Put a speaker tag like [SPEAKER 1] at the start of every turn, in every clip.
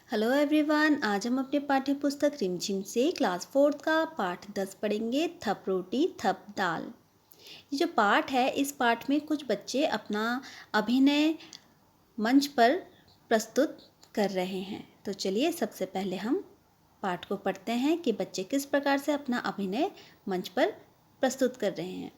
[SPEAKER 1] Hello everyone. आज हम अपने पाठ्य पुस्तक रिमझिम से क्लास 4 का पाठ 10 पढ़ेंगे। थप रोटी थप दाल। ये जो पाठ है, इस पाठ में कुछ बच्चे अपना अभिनय मंच पर प्रस्तुत कर रहे हैं। तो चलिए सबसे पहले हम पाठ को पढ़ते हैं कि बच्चे किस प्रकार से अपना अभिनय मंच पर प्रस्तुत कर रहे हैं।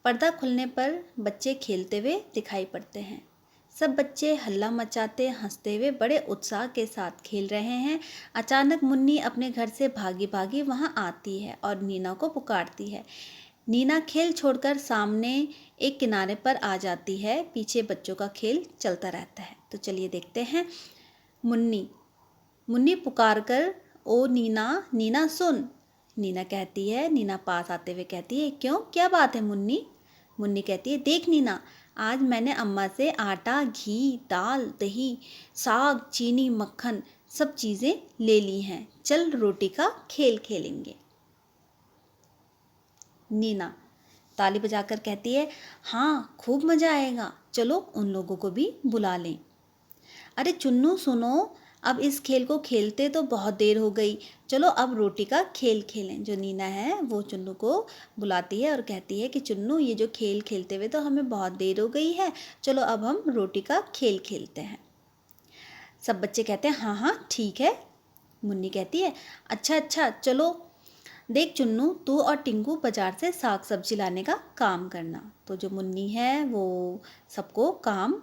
[SPEAKER 1] पर्दा खुलने पर बच्चे खेलते हुए दिखाई पड़ते हैं। सब बच्चे हल्ला मचाते हंसते हुए बड़े उत्साह के साथ खेल रहे हैं। अचानक मुन्नी अपने घर से भागी भागी वहां आती है और नीना को पुकारती है। नीना खेल छोड़कर सामने एक किनारे पर आ जाती है। पीछे बच्चों का खेल चलता रहता है। तो चलिए देखते हैं। मुन्नी मुन्नी पुकार कर, ओ नीना, नीना सुन। नीना कहती है, नीना पास आते हुए कहती है, क्यों, क्या बात है मुन्नी? मुन्नी कहती है, देख नीना, आज मैंने अम्मा से आटा, घी, दाल, दही, साग, चीनी, मक्खन सब चीज़ें ले ली हैं। चल रोटी का खेल खेलेंगे। नीना ताली बजाकर कहती है, हाँ खूब मज़ा आएगा, चलो उन लोगों को भी बुला लें। अरे चुन्नू सुनो, अब इस खेल को खेलते तो बहुत देर हो गई, चलो अब रोटी का खेल खेलें। जो नीना है वो चुन्नू को बुलाती है और कहती है कि चुन्नू, ये जो खेल खेलते हुए तो हमें बहुत देर हो गई है, चलो अब हम रोटी का खेल खेलते हैं। सब बच्चे कहते हैं, हाँ हाँ ठीक है। मुन्नी कहती है, अच्छा अच्छा चलो। देख चुन्नू, तू और टिंकू बाजार से साग सब्जी लाने का काम करना। तो जो मुन्नी है वो सबको काम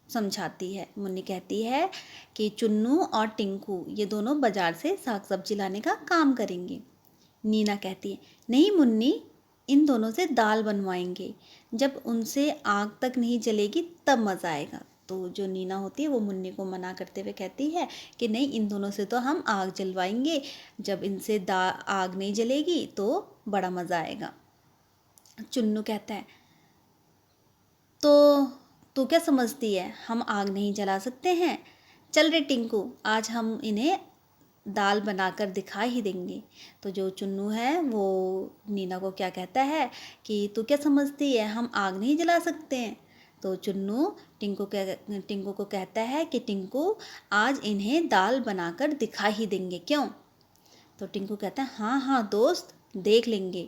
[SPEAKER 1] समझाती है। मुन्नी कहती है कि चुन्नू और टिंकू ये दोनों बाजार से साग सब्जी लाने का काम करेंगे। नीना कहती है, नहीं मुन्नी, इन दोनों से दाल बनवाएंगे, जब उनसे आग तक नहीं जलेगी तब मज़ा आएगा। तो जो नीना होती है वो मुन्नी को मना करते हुए कहती है कि नहीं, इन दोनों से तो हम आग जलवाएंगे, जब इनसे आग नहीं जलेगी तो बड़ा मज़ा आएगा। चुन्नू कहता है, तो तू क्या समझती है, हम आग नहीं जला सकते हैं? चल रे टिंकू, आज हम इन्हें दाल बनाकर दिखा ही देंगे। तो जो चुन्नू है वो नीना को क्या कहता है कि तू क्या समझती है, हम आग नहीं जला सकते हैं? तो चुन्नू टिंकू को कहता है कि टिंकू, आज इन्हें दाल बनाकर दिखा ही देंगे, क्यों? तो टिंकू कहता है, हाँ हाँ दोस्त, देख लेंगे।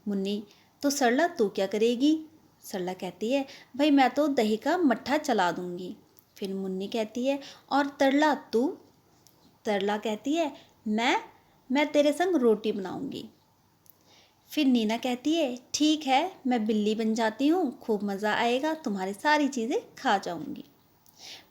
[SPEAKER 1] मुन्नी, तो सरला तू क्या करेगी? सरला कहती है, भाई मैं तो दही का मट्ठा चला दूंगी। फिर मुन्नी कहती है, और तरला तू? तरला कहती है, मैं तेरे संग रोटी बनाऊंगी। फिर नीना कहती है, ठीक है, मैं बिल्ली बन जाती हूँ, खूब मज़ा आएगा, तुम्हारी सारी चीज़ें खा जाऊंगी।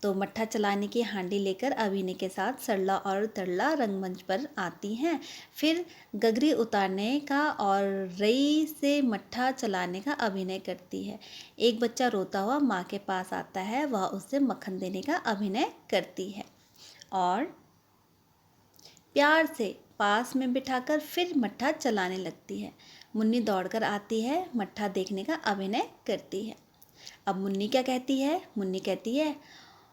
[SPEAKER 1] तो मट्ठा चलाने की हांडी लेकर अभिनय के साथ सरला और तरला रंगमंच पर आती हैं। फिर गगरी उतारने का और रई से मट्ठा चलाने का अभिनय करती है। एक बच्चा रोता हुआ माँ के पास आता है, वह उससे मक्खन देने का अभिनय करती है और प्यार से पास में बिठाकर फिर मट्ठा चलाने लगती है। मुन्नी दौड़कर आती है, मट्ठा देखने का अभिनय करती है। अब मुन्नी क्या कहती है? मुन्नी कहती है,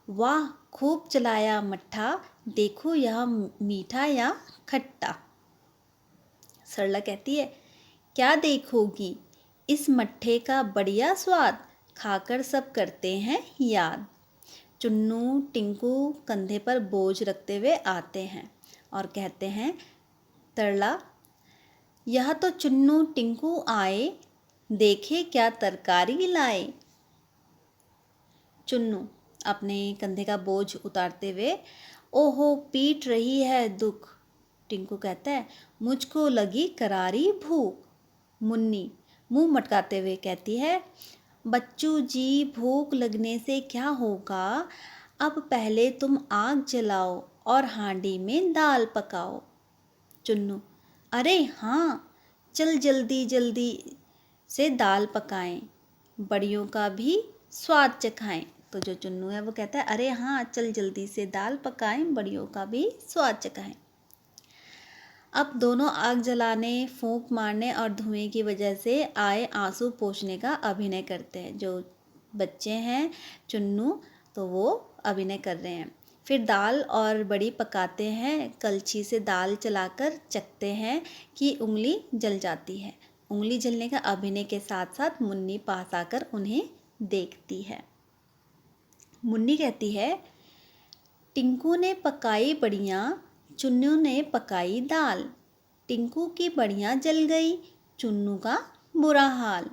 [SPEAKER 1] वाह खूब चलाया मट्ठा, देखो यह मीठा या खट्टा। सरला कहती है, क्या देखोगी, इस मट्ठे का बढ़िया स्वाद, खाकर सब करते हैं याद। चुन्नू टिंकू कंधे पर बोझ रखते हुए आते हैं और कहते हैं, तरला, यह तो चुन्नू टिंकू आए, देखे क्या तरकारी लाए। चुन्नू अपने कंधे का बोझ उतारते हुए, ओहो पीट रही है दुख। टिंकू कहता है, मुझको लगी करारी भूख। मुन्नी मुंह मटकाते हुए कहती है, बच्चू जी, भूख लगने से क्या होगा, अब पहले तुम आग जलाओ और हांडी में दाल पकाओ। चुन्नू, अरे हाँ, चल जल्दी जल्दी से दाल पकाएं, बड़ियों का भी स्वाद चखाएं। तो जो चुन्नू है वो कहता है, अरे हाँ, चल जल्दी से दाल पकाएं, बड़ियों का भी स्वाद चखाएं। अब दोनों आग जलाने, फूंक मारने और धुएं की वजह से आए आंसू पोंछने का अभिनय करते हैं। जो बच्चे हैं चुन्नू, तो वो अभिनय कर रहे हैं। फिर दाल और बड़ी पकाते हैं, कलछी से दाल चलाकर चखते हैं कि उंगली जल जाती है। उंगली जलने का अभिनय के साथ साथ मुन्नी पास आकर उन्हें देखती है। मुन्नी कहती है, टिंकू ने पकाई बड़ियाँ, चुन्नू ने पकाई दाल। टिंकू की बड़ियाँ जल गई, चुन्नू का बुरा हाल।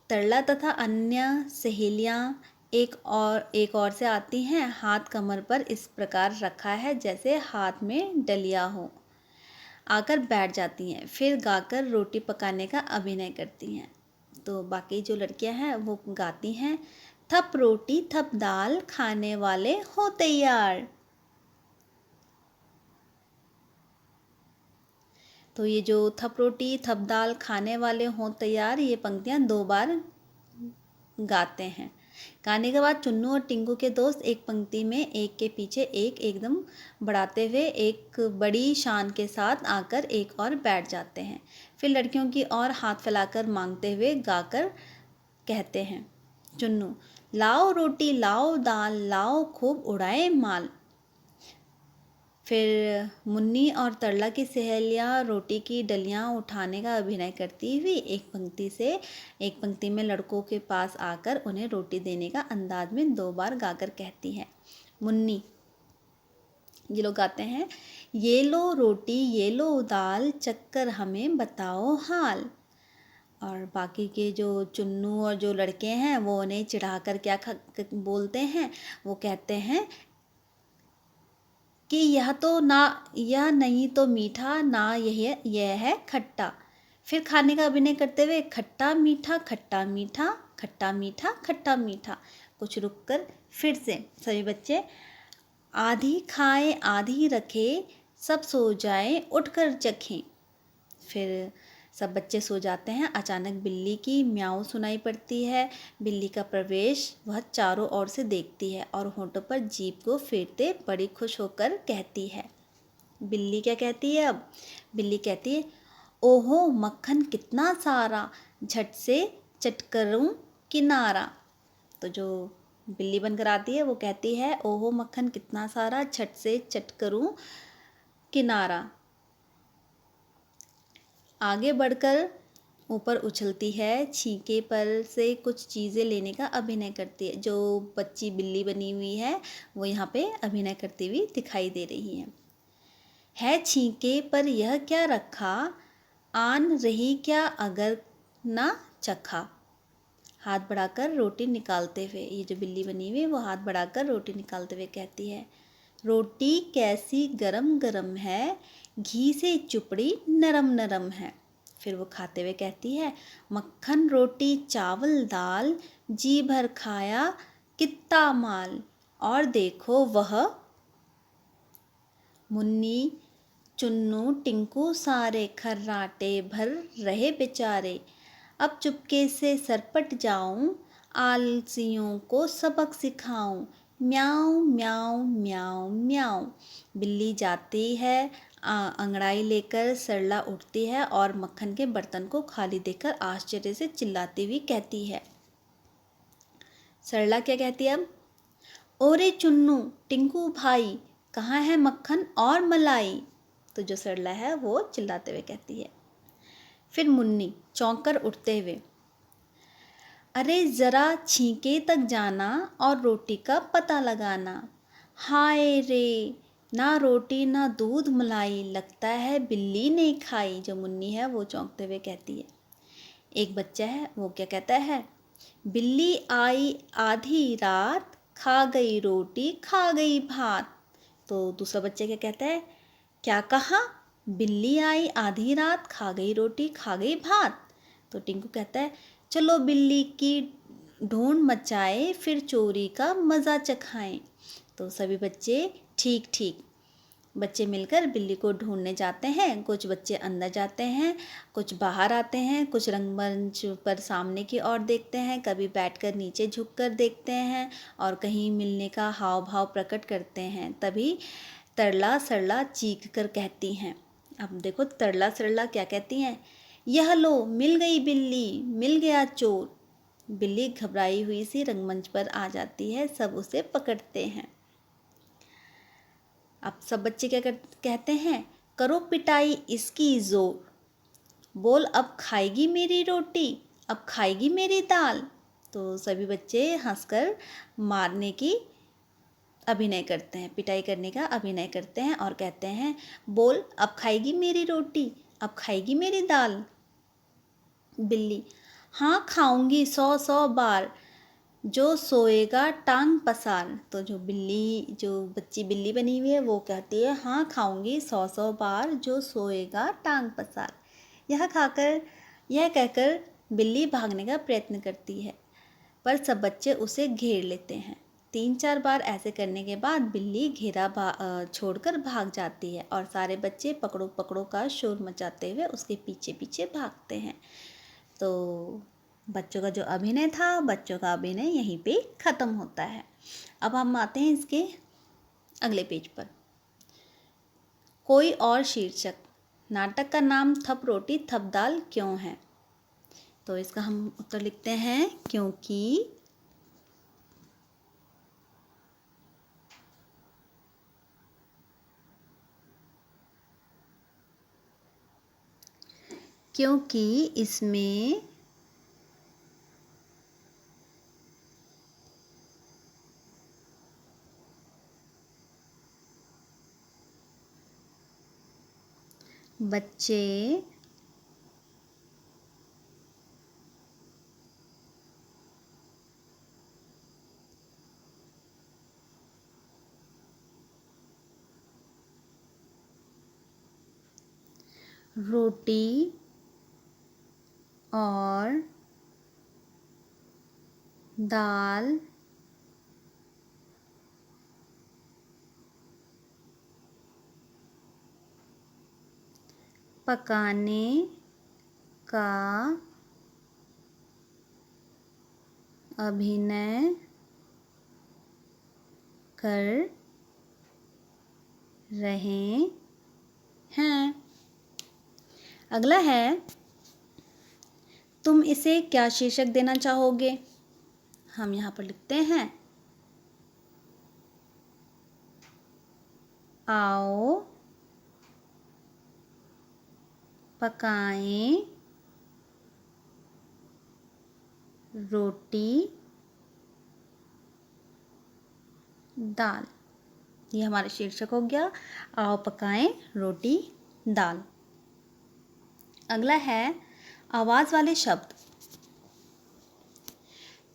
[SPEAKER 1] तरला तथा अन्य सहेलियाँ एक और से आती हैं। हाथ कमर पर इस प्रकार रखा है जैसे हाथ में डलिया हो। आकर बैठ जाती हैं, फिर गाकर रोटी पकाने का अभिनय करती हैं। तो बाकी जो लड़कियां हैं वो गाती हैं, थप रोटी थप दाल, खाने वाले हो तैयार। तो ये जो थप रोटी थप दाल, खाने वाले हो तैयार, ये पंक्तियां 2 बार गाते हैं। गाने के बाद चुन्नू और टिंकू के दोस्त एक पंक्ति में एक के पीछे एक एकदम बढ़ाते हुए एक बड़ी शान के साथ आकर एक और बैठ जाते हैं। फिर लड़कियों की ओर हाथ फैलाकर मांगते हुए गाकर कहते हैं, चुन्नू लाओ रोटी लाओ दाल, लाओ खूब उड़ाए माल। फिर मुन्नी और तरला की सहेलियाँ रोटी की डलियाँ उठाने का अभिनय करती हुई एक पंक्ति में लड़कों के पास आकर उन्हें रोटी देने का अंदाज में 2 बार गाकर कहती है। मुन्नी, ये लोग गाते हैं, ये लो रोटी ये लो दाल, चक्कर हमें बताओ हाल। और बाकी के जो चुन्नू और जो लड़के हैं वो उन्हें चिढ़ाकर क्या बोलते हैं, वो कहते हैं कि यह नहीं तो मीठा, ना यह है खट्टा। फिर खाने का अभिनय करते हुए खट्टा मीठा खट्टा मीठा खट्टा मीठा खट्टा मीठा। कुछ रुककर फिर से सभी बच्चे, आधी खाएं आधी रखें, सब सो जाएं उठकर चखें। फिर सब बच्चे सो जाते हैं। अचानक बिल्ली की म्याऊं सुनाई पड़ती है। बिल्ली का प्रवेश वह चारों ओर से देखती है और होंठों पर जीभ को फेरते बड़ी खुश होकर कहती है। बिल्ली क्या कहती है अब? बिल्ली कहती है, ओहो मक्खन कितना सारा, झट से चट करूं किनारा। तो जो बिल्ली बनकर आती है वो कहती है, ओहो मक्खन कितना सारा, झट से चट करूं किनारा। आगे बढ़कर ऊपर उछलती है, छींके पर से कुछ चीज़ें लेने का अभिनय करती है। जो बच्ची बिल्ली बनी हुई है वो यहाँ पे अभिनय करती हुई दिखाई दे रही है छींके पर यह क्या रखा, आन रही क्या अगर ना चखा। हाथ बढ़ाकर रोटी निकालते हुए, ये जो बिल्ली बनी हुई है वो हाथ बढ़ाकर रोटी निकालते हुए कहती है, रोटी कैसी गरम गरम है, घी से चुपड़ी नरम नरम है। फिर वो खाते हुए कहती है, मक्खन रोटी चावल दाल, जी भर खाया कित्ता माल। और देखो वह मुन्नी चुन्नू टिंकू सारे खर्राटे भर रहे बेचारे। अब चुपके से सरपट जाऊं, आलसियों को सबक सिखाऊं। म्याऊं म्याऊं म्याऊं म्याऊं। बिल्ली जाती है, अंगड़ाई लेकर सरला उठती है और मक्खन के बर्तन को खाली देखकर आश्चर्य से चिल्लाती हुई कहती है। सरला क्या कहती है अब? ओरे चुन्नू टिंकू भाई, कहाँ है मक्खन और मलाई। तो जो सरला है वो चिल्लाते हुए कहती है। फिर मुन्नी चौंक कर उठते हुए, अरे ज़रा छींके तक जाना और रोटी का पता लगाना। हाय रे, ना रोटी ना दूध मलाई, लगता है बिल्ली ने खाई। जो मुन्नी है वो चौंकते हुए कहती है। एक बच्चा है वो क्या कहता है, बिल्ली आई आधी रात, खा गई रोटी खा गई भात। तो दूसरा बच्चा क्या कहता है, क्या कहा, बिल्ली आई आधी रात, खा गई रोटी खा गई भात। तो टिंकू कहता है, चलो बिल्ली की ढूंढ मचाए, फिर चोरी का मज़ा चखाएं। तो सभी बच्चे ठीक ठीक बच्चे मिलकर बिल्ली को ढूंढने जाते हैं। कुछ बच्चे अंदर जाते हैं, कुछ बाहर आते हैं, कुछ रंगमंच पर सामने की ओर देखते हैं, कभी बैठकर नीचे झुककर देखते हैं और कहीं मिलने का हाव भाव प्रकट करते हैं। तभी तरला सरला चीख कर कहती हैं। अब देखो तरला सरला क्या कहती हैं, यह लो मिल गई बिल्ली, मिल गया चोर। बिल्ली घबराई हुई सी रंगमंच पर आ जाती है, सब उसे पकड़ते हैं। अब सब बच्चे क्या कहते हैं, करो पिटाई इसकी जोर, बोल अब खाएगी मेरी रोटी, अब खाएगी मेरी दाल। तो सभी बच्चे हंसकर मारने की अभिनय करते हैं, पिटाई करने का अभिनय करते हैं और कहते हैं, बोल अब खाएगी मेरी रोटी, अब खाएगी मेरी दाल। बिल्ली, हाँ खाऊंगी 100 100 बार, जो सोएगा टांग पसार। तो जो बच्ची बिल्ली बनी हुई है वो कहती है, हाँ खाऊंगी 100 100 बार, जो सोएगा टांग पसार। यह कहकर बिल्ली भागने का प्रयत्न करती है, पर सब बच्चे उसे घेर लेते हैं। 3 4 बार ऐसे करने के बाद बिल्ली छोड़कर भाग जाती है और सारे बच्चे पकड़ो पकड़ो का शोर मचाते हुए उसके पीछे पीछे भागते हैं। तो बच्चों का जो अभिनय था, बच्चों का अभिनय यहीं पे ख़त्म होता है। अब हम आते हैं इसके अगले पेज पर। कोई और शीर्षक, नाटक का नाम थप रोटी थप दाल क्यों है? तो इसका हम उत्तर लिखते हैं, क्योंकि इसमें बच्चे रोटी और दाल पकाने का अभिनय कर रहे हैं। अगला है, तुम इसे क्या शीर्षक देना चाहोगे? हम यहाँ पर लिखते हैं, आओ पकाएं रोटी दाल। ये हमारा शीर्षक हो गया, आओ पकाएं रोटी दाल। अगला है आवाज़ वाले शब्द।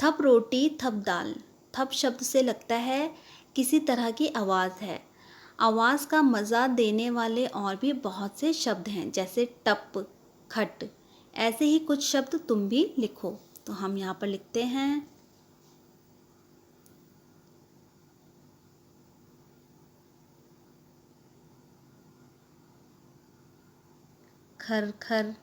[SPEAKER 1] थप रोटी थप दाल। थप शब्द से लगता है किसी तरह की आवाज़ है। आवाज़ का मज़ा देने वाले और भी बहुत से शब्द हैं, जैसे टप, खट। ऐसे ही कुछ शब्द तुम भी लिखो। तो हम यहाँ पर लिखते हैं, खर खर,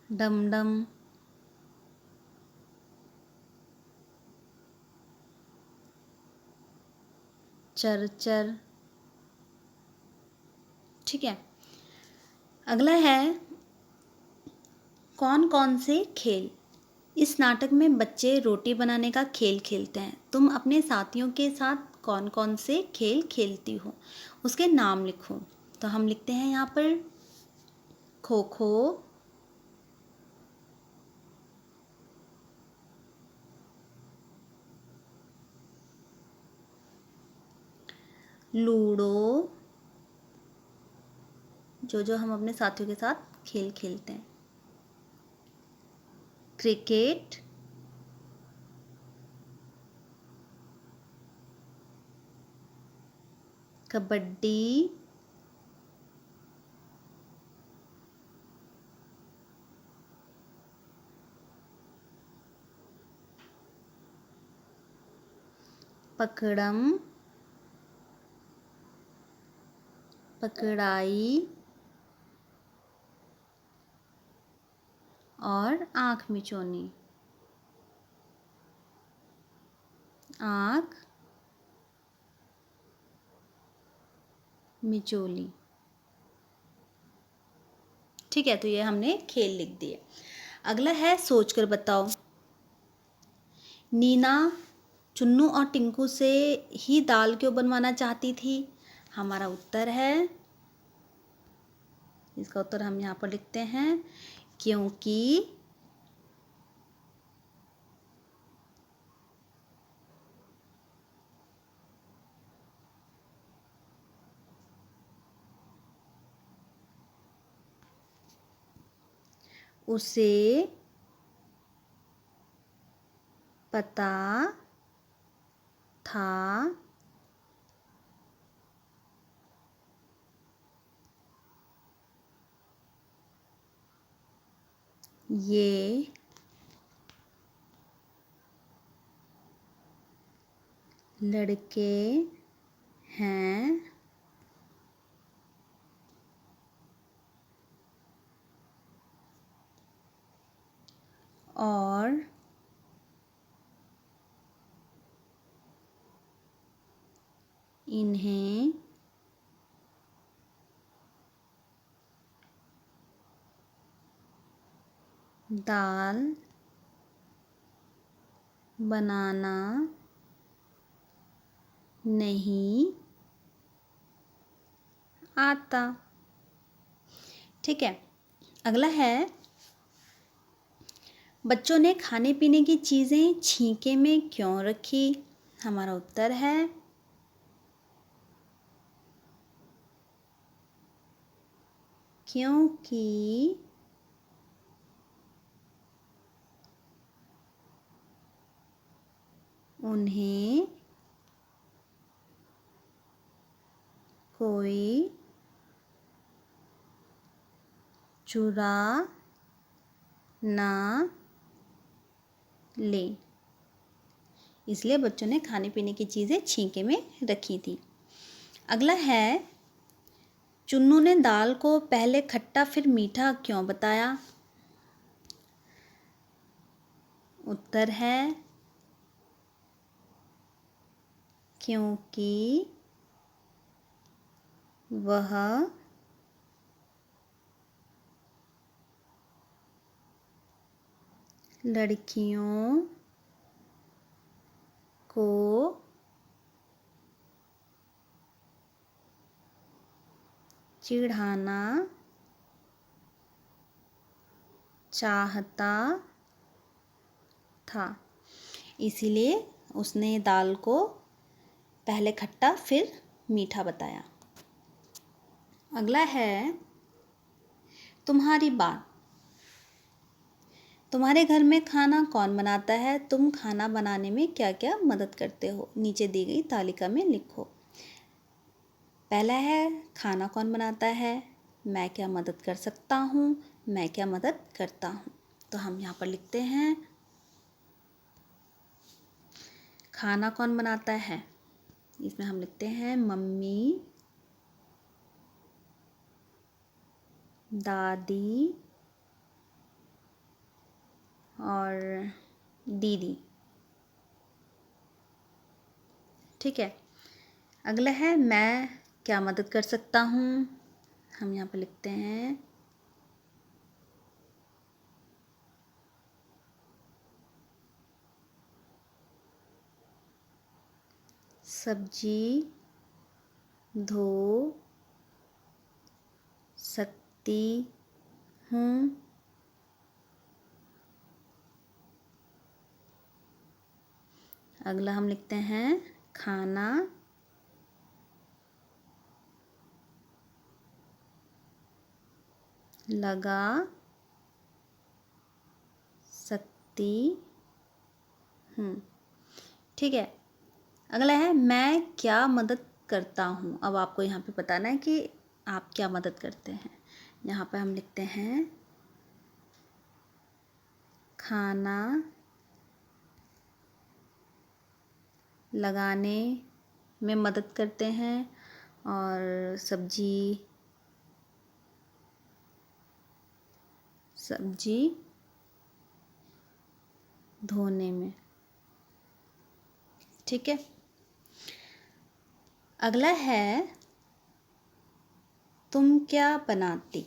[SPEAKER 1] डम डम, चर चर। ठीक है। अगला है, कौन कौन से खेल। इस नाटक में बच्चे रोटी बनाने का खेल खेलते हैं। तुम अपने साथियों के साथ कौन कौन से खेल खेलती हो, उसके नाम लिखो। तो हम लिखते हैं यहाँ पर, खो खो, लूडो, जो हम अपने साथियों के साथ खेल खेलते हैं, क्रिकेट, कबड्डी, पकड़म, पकड़ाई और आँख मिचौनी। आँख मिचोली। ठीक है, तो ये हमने खेल लिख दिए। अगला है, सोचकर बताओ। नीना चुन्नू और टिंकू से ही दाल क्यों बनवाना चाहती थी? हमारा उत्तर है, इसका उत्तर हम यहाँ पर लिखते हैं क्योंकि उसे पता था ये लड़के हैं और इन्हें दाल बनाना नहीं आता। ठीक है, अगला है, बच्चों ने खाने पीने की चीज़ें छींके में क्यों रखी? हमारा उत्तर है क्योंकि उन्हें कोई चुरा ना ले, इसलिए बच्चों ने खाने पीने की चीज़ें छींके में रखी थी। अगला है, चुन्नू ने दाल को पहले खट्टा फिर मीठा क्यों बताया? उत्तर है क्योंकि वह लड़कियों को चिढ़ाना चाहता था, इसीलिए उसने दाल को पहले खट्टा फिर मीठा बताया। अगला है, तुम्हारी बात, तुम्हारे घर में खाना कौन बनाता है? तुम खाना बनाने में क्या क्या मदद करते हो? नीचे दी गई तालिका में लिखो। पहला है, खाना कौन बनाता है? मैं क्या मदद कर सकता हूँ? मैं क्या मदद करता हूँ? तो हम यहाँ पर लिखते हैं खाना कौन बनाता है, इसमें हम लिखते हैं मम्मी, दादी और दीदी। ठीक है, अगला है, मैं क्या मदद कर सकता हूँ? हम यहाँ पर लिखते हैं सब्जी धो सकती हूँ। अगला हम लिखते हैं खाना लगा सकती हूँ। ठीक है, अगला है, मैं क्या मदद करता हूँ। अब आपको यहाँ पे बताना है कि आप क्या मदद करते हैं। यहाँ पे हम लिखते हैं खाना लगाने में मदद करते हैं और सब्जी धोने में। ठीक है, अगला है, तुम क्या बनाती?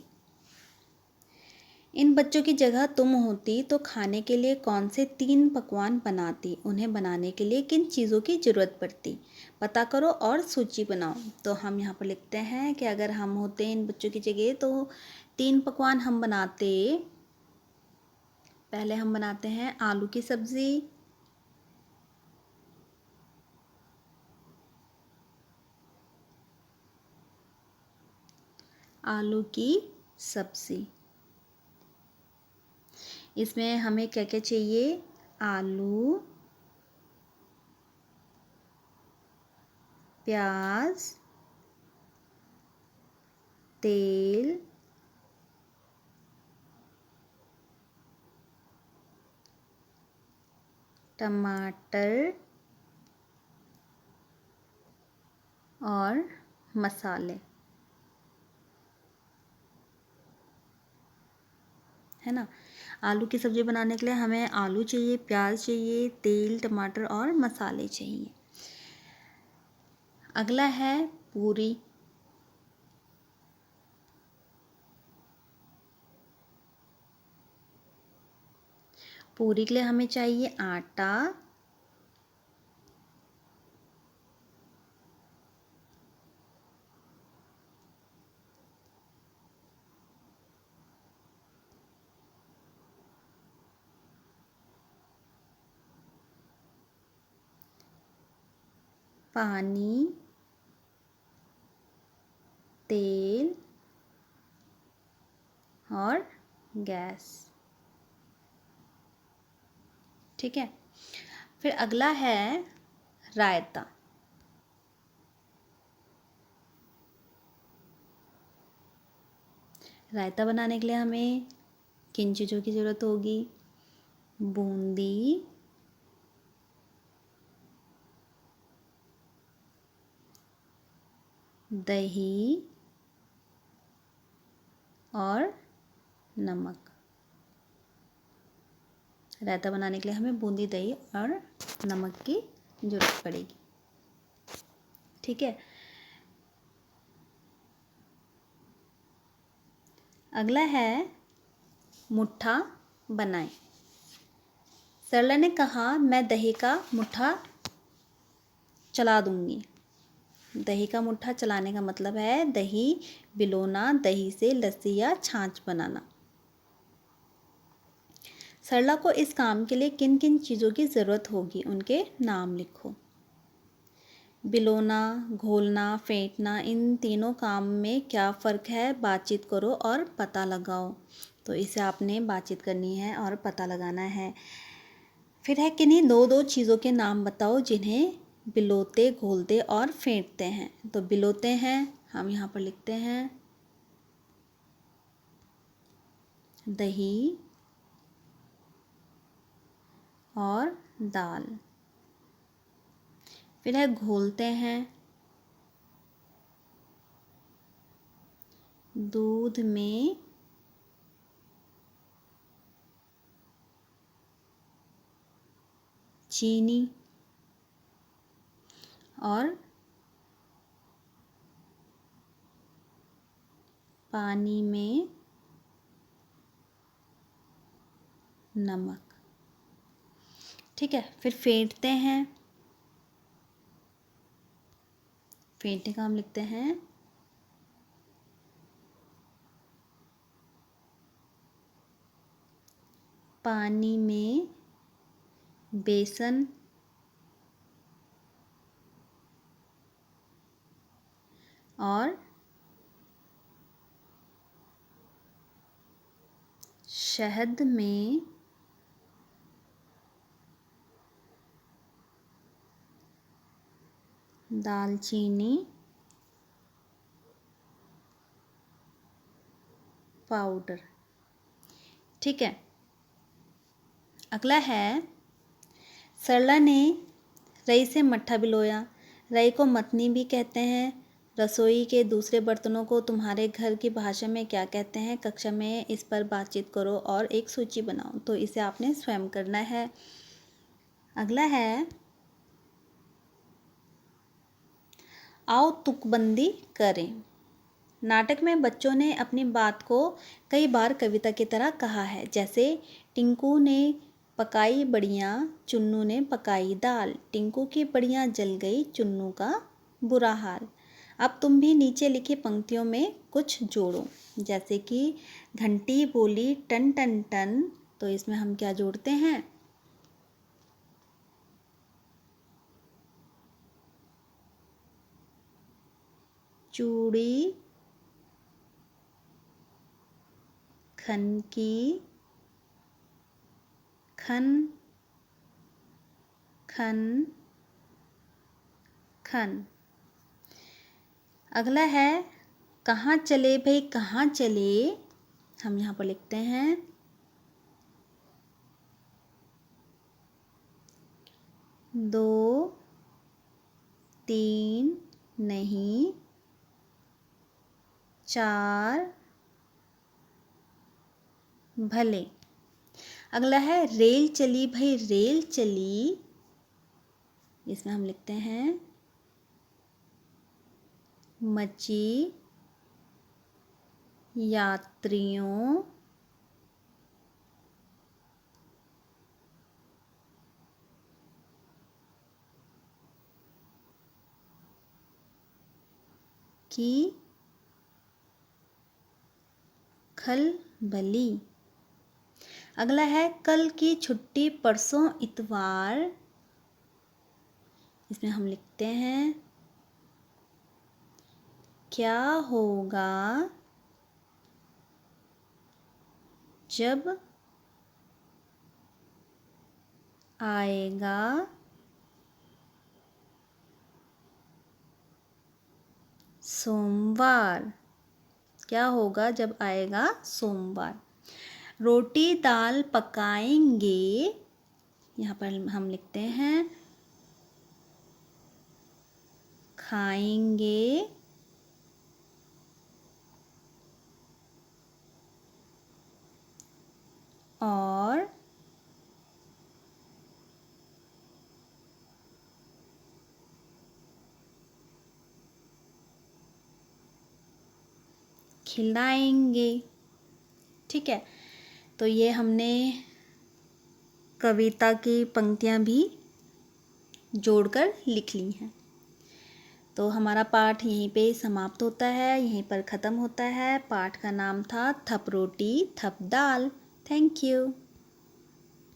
[SPEAKER 1] इन बच्चों की जगह तुम होती तो खाने के लिए कौन से 3 पकवान बनाती? उन्हें बनाने के लिए किन चीज़ों की ज़रूरत पड़ती? पता करो और सूची बनाओ। तो हम यहाँ पर लिखते हैं कि अगर हम होते इन बच्चों की जगह तो 3 पकवान हम बनाते। पहले हम बनाते हैं आलू की सब्ज़ी। आलू की सब्ज़ी, इसमें हमें क्या क्या चाहिए? आलू, प्याज, तेल, टमाटर और मसाले, है ना। आलू की सब्ज़ी बनाने के लिए हमें आलू चाहिए, प्याज चाहिए, तेल, टमाटर और मसाले चाहिए। अगला है पूरी। पूरी के लिए हमें चाहिए आटा, पानी, तेल और गैस। ठीक है। फिर अगला है रायता। रायता बनाने के लिए हमें किन चीज़ों की ज़रूरत होगी? बूंदी, दही और नमक। रायता बनाने के लिए हमें बूंदी, दही और नमक की ज़रूरत पड़ेगी। ठीक है। अगला है मुट्ठा बनाएं। सरला ने कहा, मैं दही का मुट्ठा चला दूंगी। दही का मुट्ठा चलाने का मतलब है दही बिलोना, दही से लस्सी या छाछ बनाना। सरला को इस काम के लिए किन किन चीज़ों की ज़रूरत होगी, उनके नाम लिखो। बिलोना, घोलना, फेंटना, इन तीनों काम में क्या फ़र्क है? बातचीत करो और पता लगाओ। तो इसे आपने बातचीत करनी है और पता लगाना है। फिर है किन्हीं दो दो चीज़ों के नाम बताओ जिन्हें बिलोते, घोलते और फेंटते हैं। तो बिलोते हैं, हम यहाँ पर लिखते हैं दही और दाल। फिर है घोलते हैं, दूध में चीनी और पानी में नमक। ठीक है। फिर फेंटते हैं, फेंटने का हम लिखते हैं पानी में बेसन और शहद में दालचीनी पाउडर। ठीक है। अगला है सरला ने रई से मट्ठा भिगोया। रई को मथनी भी कहते हैं। रसोई के दूसरे बर्तनों को तुम्हारे घर की भाषा में क्या कहते हैं? कक्षा में इस पर बातचीत करो और एक सूची बनाओ। तो इसे आपने स्वयं करना है। अगला है आओ तुकबंदी करें। नाटक में बच्चों ने अपनी बात को कई बार कविता की तरह कहा है, जैसे टिंकू ने पकाई बड़ियाँ, चुन्नू ने पकाई दाल, टिंकू की बड़ियाँ जल गई, चुन्नू का बुरा हाल। अब तुम भी नीचे लिखी पंक्तियों में कुछ जोड़ो, जैसे कि घंटी बोली टन टन टन, तो इसमें हम क्या जोड़ते हैं? चूड़ी खन की खन खन खन। अगला है कहाँ चले भाई कहाँ चले। हम यहाँ पर लिखते हैं 2 3 नहीं 4 भले। अगला है रेल चली भाई रेल चली। इसमें हम लिखते हैं मची यात्रियों की खलबली। अगला है कल की छुट्टी परसों इतवार। इसमें हम लिखते हैं क्या होगा जब आएगा सोमवार। क्या होगा जब आएगा सोमवार। रोटी दाल पकाएंगे। यहाँ पर हम लिखते हैं खाएंगे और खिलाएंगे। ठीक है, तो ये हमने कविता की पंक्तियाँ भी जोड़कर लिख ली हैं। तो हमारा पाठ यहीं पे समाप्त होता है, यहीं पर ख़त्म होता है। पाठ का नाम था थप रोटी थप दाल। Thank you.